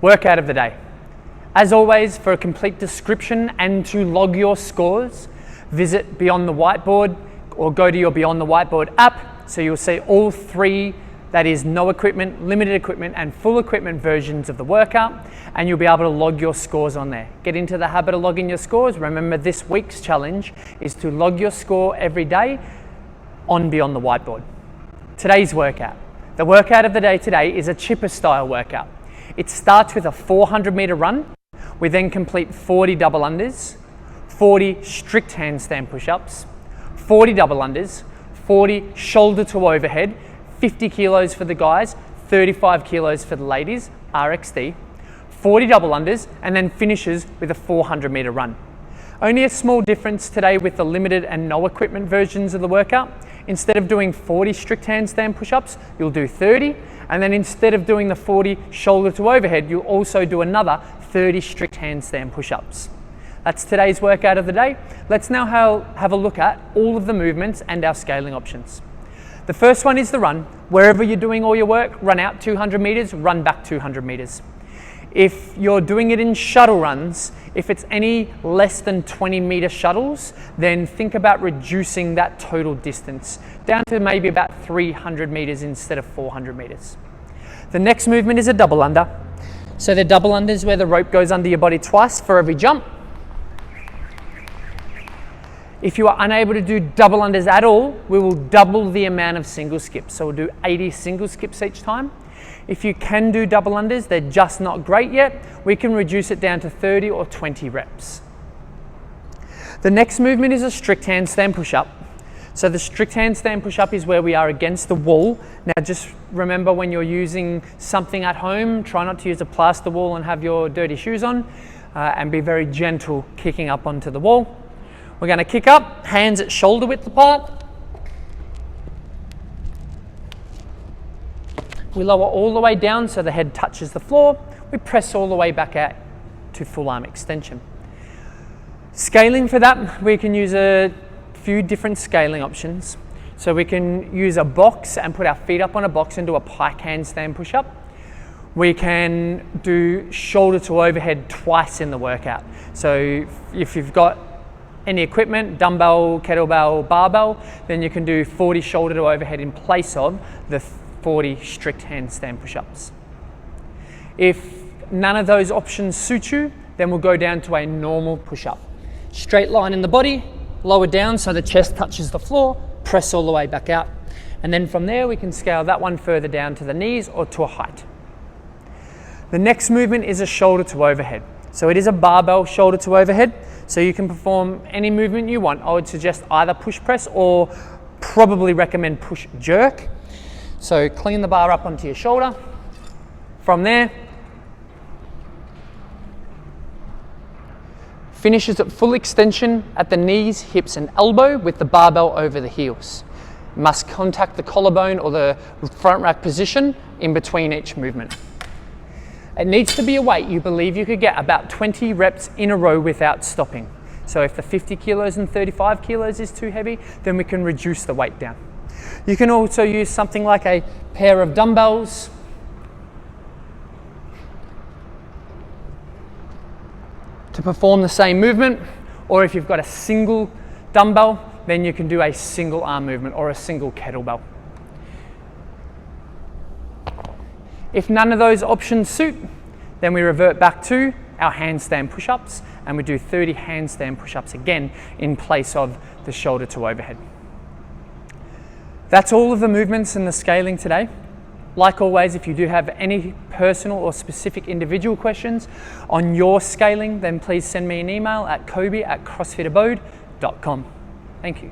Workout of the day. As always, for a complete description and to log your scores, visit Beyond the Whiteboard or go to your Beyond the Whiteboard app, so you'll see all three, that is no equipment, limited equipment and full equipment versions of the workout, and you'll be able to log your scores on there. Get into the habit of logging your scores. Remember, this week's challenge is to log your score every day on Beyond the Whiteboard. Today's workout. The workout of the day today is a chipper style workout. It starts with a 400 meter run. We then complete 40 double unders, 40 strict handstand push-ups, 40 double unders, 40 shoulder to overhead, 50 kilos for the guys, 35 kilos for the ladies, RXD, 40 double unders, and then finishes with a 400 meter run. Only a small difference today with the limited and no equipment versions of the workout. Instead of doing 40 strict handstand push-ups, you'll do 30, and then instead of doing the 40 shoulder to overhead, you'll also do another 30 strict handstand push-ups. That's today's workout of the day. Let's now have a look at all of the movements and our scaling options. The first one is the run. Wherever you're doing all your work, run out 200 meters, run back 200 meters. If you're doing it in shuttle runs, if it's any less than 20 meter shuttles, then think about reducing that total distance down to maybe about 300 meters instead of 400 meters. The next movement is a double under. So the double unders where the rope goes under your body twice for every jump. If you are unable to do double unders at all, we will double the amount of single skips. So we'll do 80 single skips each time. If you can do double unders, they're just not great yet, we can reduce it down to 30 or 20 reps. The next movement is a strict handstand push-up. So the strict handstand push-up is where we are against the wall. Now just remember, when you're using something at home, try not to use a plaster wall and have your dirty shoes on, and be very gentle kicking up onto the wall. We're going to kick up, hands at shoulder width apart. We lower all the way down so the head touches the floor. We press all the way back out to full arm extension. Scaling for that, we can use a few different scaling options. So we can use a box and put our feet up on a box and do a pike handstand push-up. We can do shoulder to overhead twice in the workout. So if you've got any equipment, dumbbell, kettlebell, barbell, then you can do 40 shoulder to overhead in place of the 40 strict handstand push-ups. If none of those options suit you, then we'll go down to a normal push-up. Straight line in the body, lower down so the chest touches the floor, press all the way back out. And then from there, we can scale that one further down to the knees or to a height. The next movement is a shoulder to overhead. So it is a barbell shoulder to overhead. So you can perform any movement you want. I would suggest either push press or probably recommend push jerk. So clean the bar up onto your shoulder. From there, finishes at full extension at the knees, hips and elbow with the barbell over the heels. Must contact the collarbone or the front rack position in between each movement. It needs to be a weight you believe you could get about 20 reps in a row without stopping. So if the 50 kilos and 35 kilos is too heavy, then we can reduce the weight down. You can also use something like a pair of dumbbells to perform the same movement, or if you've got a single dumbbell, then you can do a single arm movement or a single kettlebell. If none of those options suit, then we revert back to our handstand push-ups and we do 30 handstand push-ups again in place of the shoulder to overhead. That's all of the movements and the scaling today. Like always, if you do have any personal or specific individual questions on your scaling, then please send me an email at kobe@crossfitabode.com. Thank you.